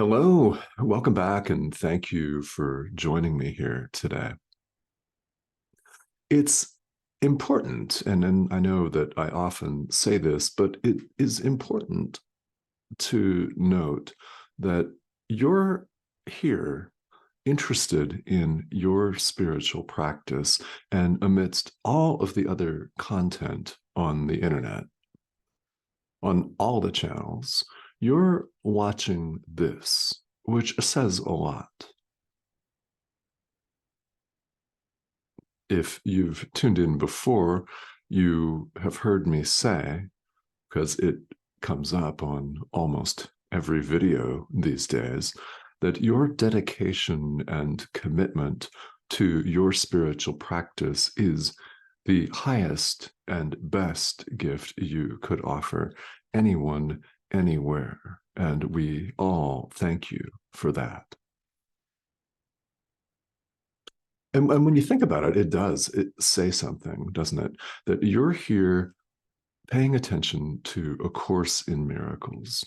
Hello, welcome back, and thank you for joining me here today. It's important, and I know that I often say this, but it is important to note that you're here interested in your spiritual practice, and amidst all of the other content on the internet, on all the channels, you're watching this, which says a lot. If you've tuned in before, you have heard me say, because it comes up on almost every video these days, that your dedication and commitment to your spiritual practice is the highest and best gift you could offer anyone, anywhere. And we all thank you for that. And when you think about it, it say something, doesn't it? That you're here paying attention to A Course in Miracles.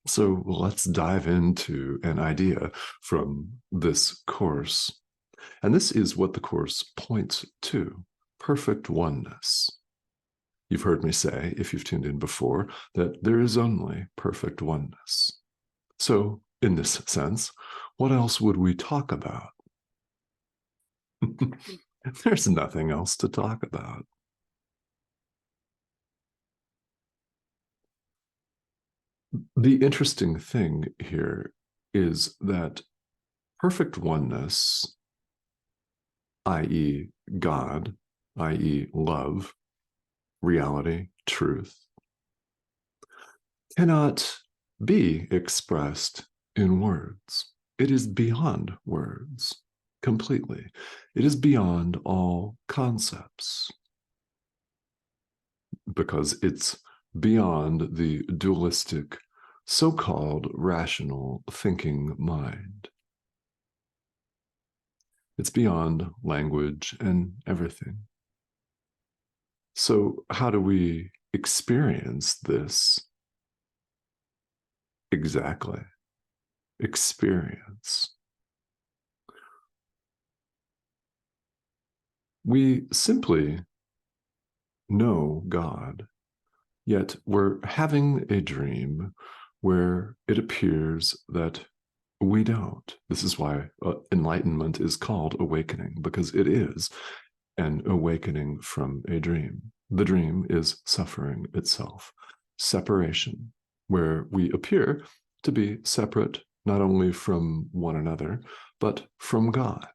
So let's dive into an idea from this course. And this is what the course points to: perfect oneness. You've heard me say, if you've tuned in before, that there is only perfect oneness. So in this sense, what else would we talk about? There's nothing else to talk about. The interesting thing here is that perfect oneness, i.e., God, i.e., love, reality, truth, cannot be expressed in words. It is beyond words completely. It is beyond all concepts because it's beyond the dualistic, so-called rational thinking mind. It's beyond language and everything. So how do we experience this? Exactly. Experience. We simply know God, yet we're having a dream where it appears that we don't. This is why enlightenment is called awakening, because it is an awakening from a dream. The dream is suffering itself, separation, where we appear to be separate not only from one another, but from God.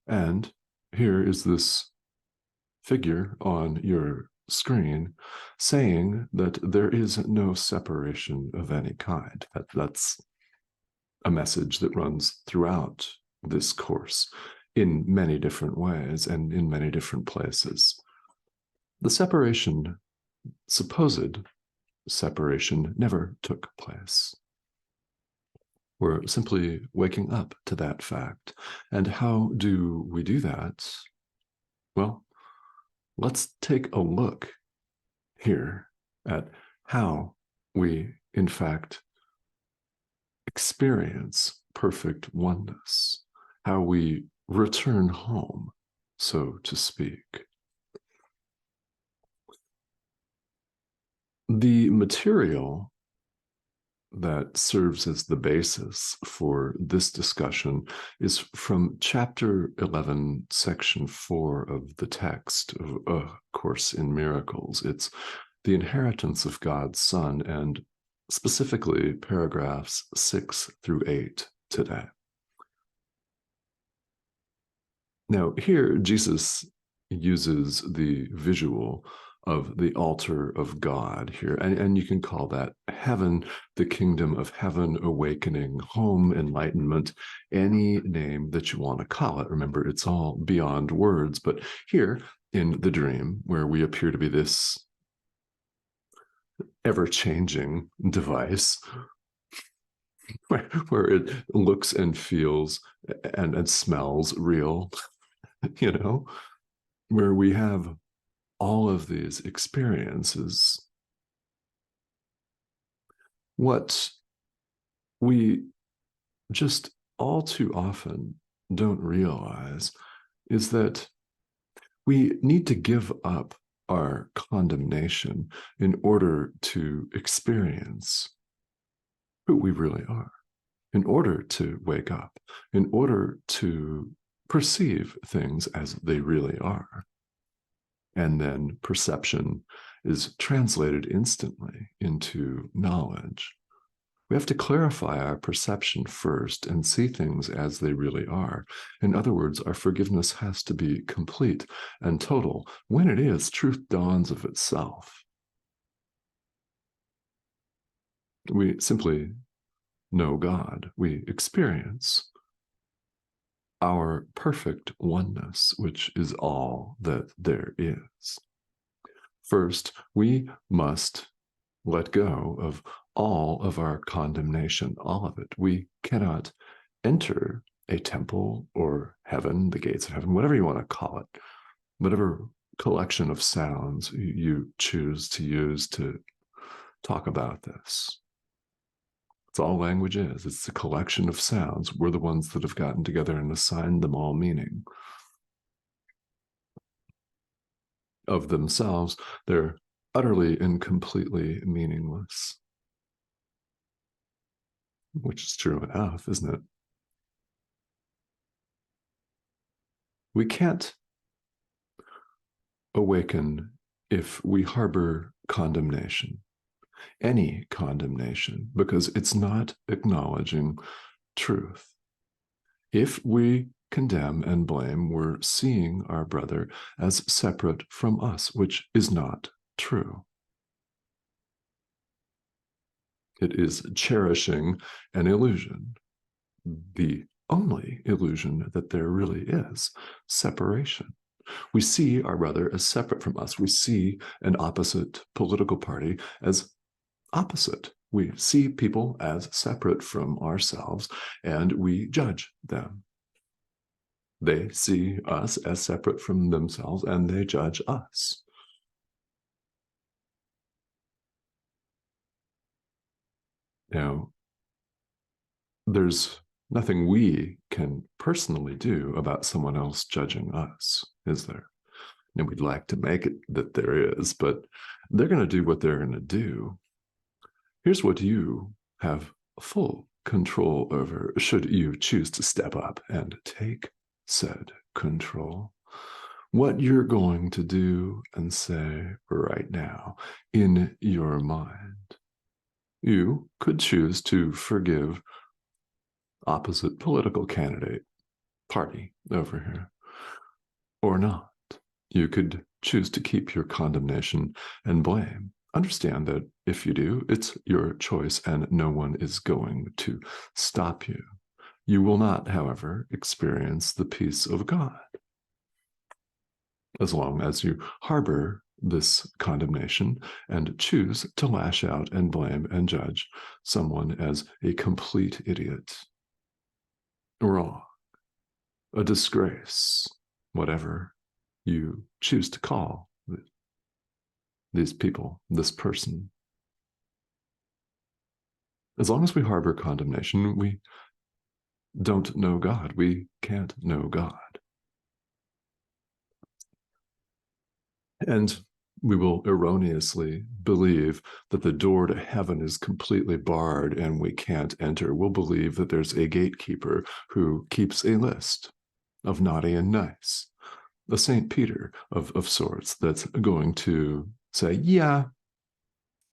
And here is this figure on your screen saying that there is no separation of any kind. That's a message that runs throughout this course in many different ways and in many different places. The supposed separation, never took place. We're simply waking up to that fact. And how do we do that? Well, let's take a look here at how we, in fact, experience perfect oneness, how we return home, so to speak. The material that serves as the basis for this discussion is from chapter 11, section 4 of the text of A Course in Miracles. It's the inheritance of God's Son, and specifically paragraphs 6 through 8 today. Now, here Jesus uses the visual of the altar of God here, and you can call that heaven, the kingdom of heaven, awakening, home, enlightenment, any name that you want to call it. Remember, it's all beyond words, but here in the dream, where we appear to be this ever-changing device, where it looks and feels and smells real, you know, where we have all of these experiences. What we just all too often don't realize is that we need to give up our condemnation in order to experience who we really are, in order to wake up, in order to perceive things as they really are. And then perception is translated instantly into knowledge. We have to clarify our perception first and see things as they really are. In other words, our forgiveness has to be complete and total. When it is, truth dawns of itself. We simply know God. We experience our perfect oneness, which is all that there is. First, we must let go of all of our condemnation, all of it. We cannot enter a temple or heaven, the gates of heaven, whatever you want to call it, whatever collection of sounds you choose to use to talk about this. It's all language is. It's a collection of sounds. We're the ones that have gotten together and assigned them all meaning. Of themselves, they're utterly and completely meaningless. Which is true enough, isn't it? We can't awaken if we harbor condemnation, any condemnation, because it's not acknowledging truth. If we condemn and blame, we're seeing our brother as separate from us, which is not true. It is cherishing an illusion, the only illusion that there really is, separation. We see our brother as separate from us. We see an opposite political party as opposite. We see people as separate from ourselves, and we judge them. They see us as separate from themselves, and they judge us. Now, there's nothing we can personally do about someone else judging us, is there? And we'd like to make it that there is, but they're going to do what they're going to do. Here's what you have full control over, should you choose to step up and take said control. What you're going to do and say right now in your mind. You could choose to forgive opposite political candidate, party over here, or not. You could choose to keep your condemnation and blame. Understand that if you do, it's your choice and no one is going to stop you. You will not, however, experience the peace of God as long as you harbor this condemnation and choose to lash out and blame and judge someone as a complete idiot, wrong, a disgrace, whatever you choose to call these people, this person. As long as we harbor condemnation, we don't know God. We can't know God. And we will erroneously believe that the door to heaven is completely barred and we can't enter. We'll believe that there's a gatekeeper who keeps a list of naughty and nice, a St. Peter of sorts that's going to say, yeah,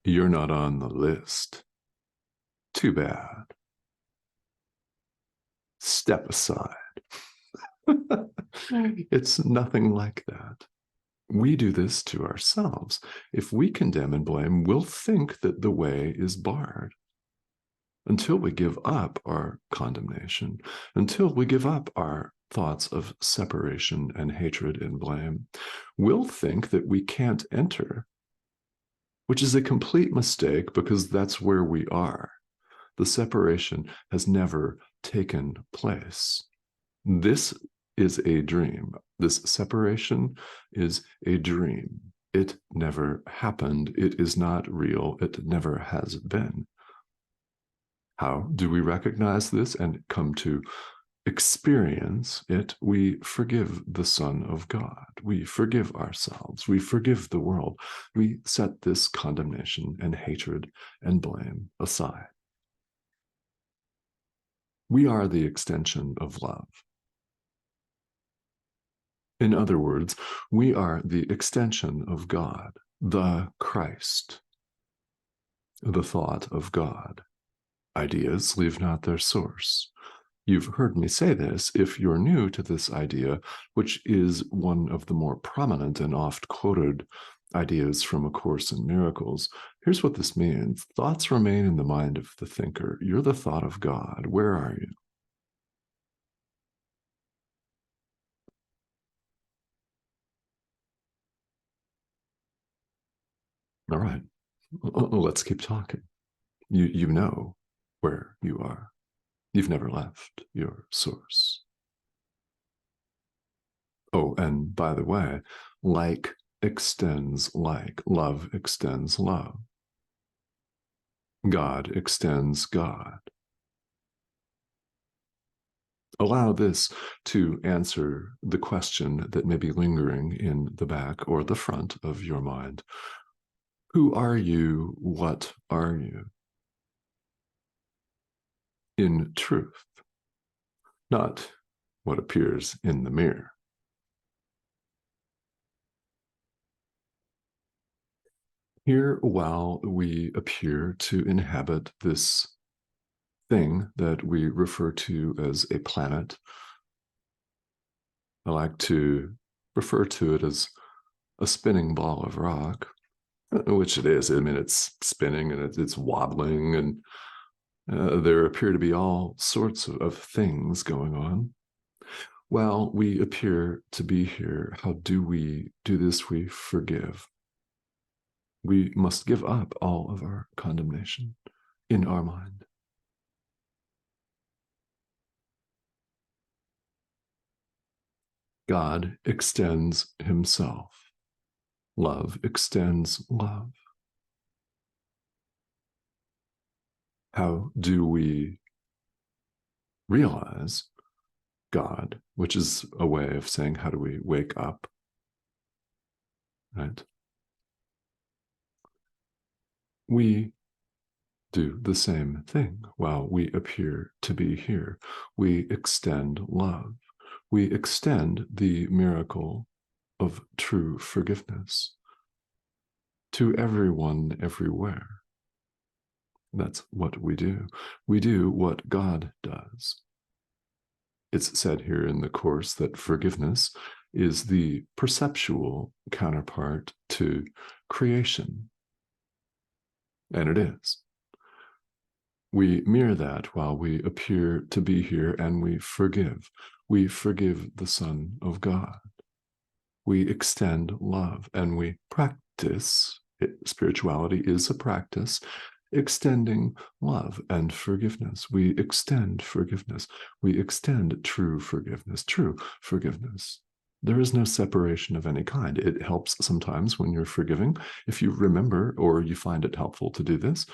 you're not on the list. Too bad. Step aside. It's nothing like that. We do this to ourselves. If we condemn and blame, we'll think that the way is barred. Until we give up our condemnation, until we give up our thoughts of separation and hatred and blame, we'll think that we can't enter, which is a complete mistake because that's where we are. The separation has never taken place. This is a dream. This separation is a dream. It never happened. It is not real. It never has been. How do we recognize this and come to experience it? We forgive the Son of God. We forgive ourselves. We forgive the world. We set this condemnation and hatred and blame aside. We are the extension of love. In other words, we are the extension of God, the Christ, the thought of God. Ideas leave not their source. You've heard me say this if you're new to this idea, which is one of the more prominent and oft quoted ideas from A Course in Miracles. Here's what this means. Thoughts remain in the mind of the thinker. You're the thought of God. Where are you? All right, let's keep talking. You know where you are. You've never left your source. Oh, and by the way, like extends like, love extends love. God extends God. Allow this to answer the question that may be lingering in the back or the front of your mind. Who are you? What are you? In truth, not what appears in the mirror. Here, while we appear to inhabit this thing that we refer to as a planet, I like to refer to it as a spinning ball of rock, which it is. I mean, it's spinning and it's wobbling, and there appear to be all sorts of things going on. While we appear to be here, how do we do this? We forgive. We must give up all of our condemnation in our mind. God extends himself. Love extends love. How do we realize God, which is a way of saying, how do we wake up? Right? We do the same thing while we appear to be here. We extend love. We extend the miracle of true forgiveness to everyone, everywhere. That's what we do. We do what God does. It's said here in the Course that forgiveness is the perceptual counterpart to creation. And it is. We mirror that while we appear to be here, and we forgive. We forgive the Son of God. We extend love, and we practice. Spirituality is a practice, extending love and forgiveness. We extend forgiveness. We extend true forgiveness. True forgiveness. There is no separation of any kind. It helps sometimes when you're forgiving. If you remember, or you find it helpful to do this,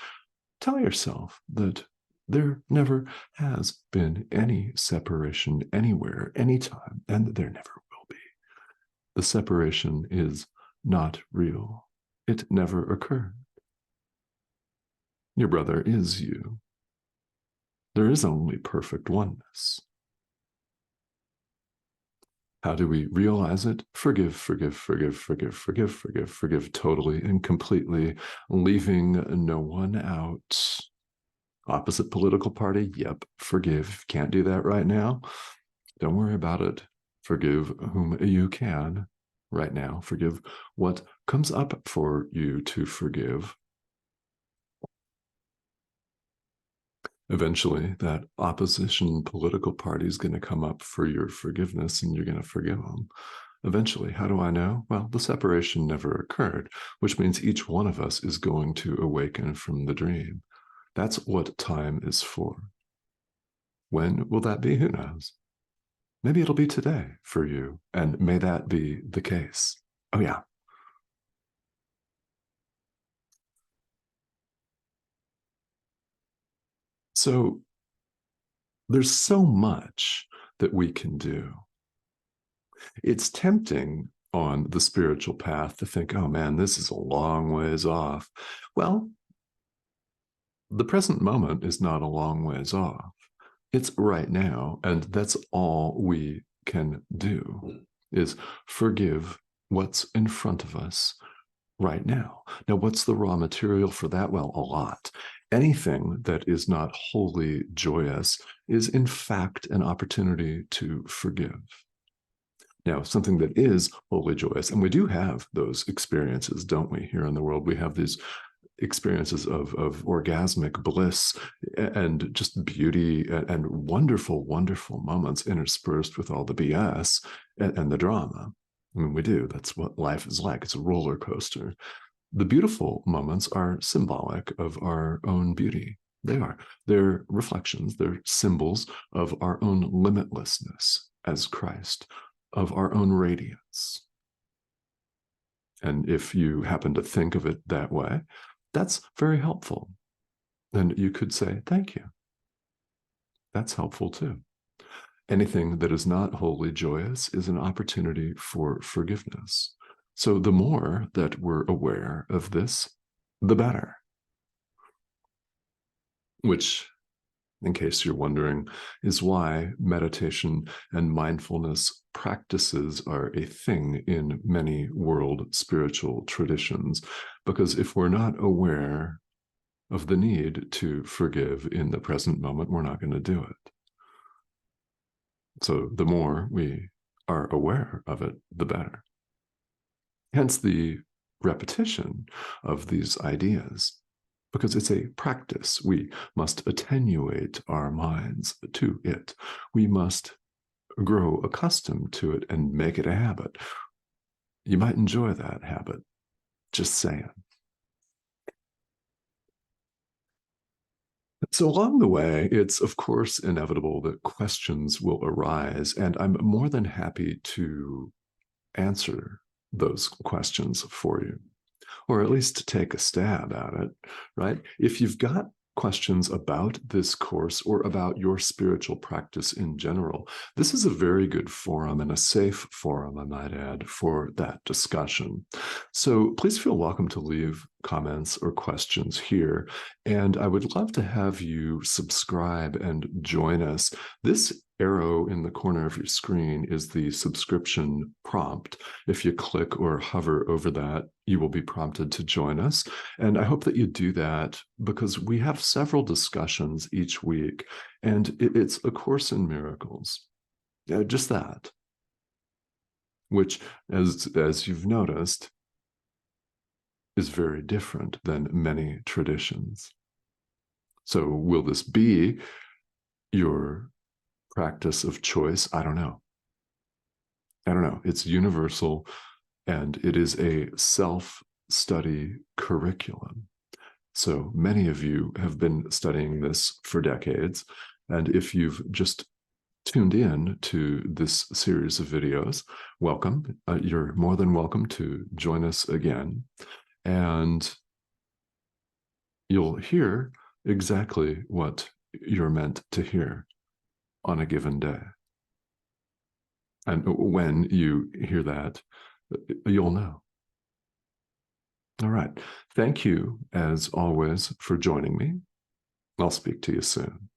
tell yourself that there never has been any separation anywhere, anytime, and there never will be. The separation is not real. It never occurred. Your brother is you. There is only perfect oneness. How do we realize it? Forgive, forgive, forgive, forgive, forgive, forgive, forgive totally and completely, leaving no one out. Opposite political party? Yep, forgive. Can't do that right now? Don't worry about it. Forgive whom you can right now. Forgive what comes up for you to forgive. Eventually, that opposition political party is going to come up for your forgiveness, and you're going to forgive them. Eventually, how do I know? Well, the separation never occurred, which means each one of us is going to awaken from the dream. That's what time is for. When will that be? Who knows? Maybe it'll be today for you, and may that be the case. Oh, yeah. So there's so much that we can do. It's tempting on the spiritual path to think, oh man, this is a long ways off. Well, the present moment is not a long ways off. It's right now, and that's all we can do is forgive what's in front of us right now. Now, what's the raw material for that? Well, a lot. Anything that is not wholly joyous is, in fact, an opportunity to forgive. Now, something that is wholly joyous, and we do have those experiences, don't we, here in the world? We have these experiences of orgasmic bliss and just beauty and wonderful, wonderful moments interspersed with all the BS and the drama. I mean, we do. That's what life is like. It's a roller coaster. The beautiful moments are symbolic of our own beauty. They are. They're reflections, they're symbols of our own limitlessness as Christ, of our own radiance. And if you happen to think of it that way, that's very helpful. And you could say, thank you. That's helpful too. Anything that is not wholly joyous is an opportunity for forgiveness. So the more that we're aware of this, the better. Which, in case you're wondering, is why meditation and mindfulness practices are a thing in many world spiritual traditions. Because if we're not aware of the need to forgive in the present moment, we're not going to do it. So the more we are aware of it, the better. Hence the repetition of these ideas, because it's a practice. We must attenuate our minds to it. We must grow accustomed to it and make it a habit. You might enjoy that habit, just saying. So along the way, it's of course inevitable that questions will arise, and I'm more than happy to answer those questions for you, or at least to take a stab at it, right? If you've got questions about this course or about your spiritual practice in general, this is a very good forum and a safe forum, I might add, for that discussion. So please feel welcome to leave comments or questions here. And I would love to have you subscribe and join us. This arrow in the corner of your screen is the subscription prompt. If you click or hover over that, you will be prompted to join us. And I hope that you do that because we have several discussions each week, and it's A Course in Miracles. Just that, which, as you've noticed, is very different than many traditions. So will this be your practice of choice? I don't know. It's universal, and it is a self-study curriculum. So many of you have been studying this for decades, and if you've just tuned in to this series of videos, welcome. You're more than welcome to join us again, and you'll hear exactly what you're meant to hear on a given day. And when you hear that, you'll know. All right. Thank you, as always, for joining me. I'll speak to you soon.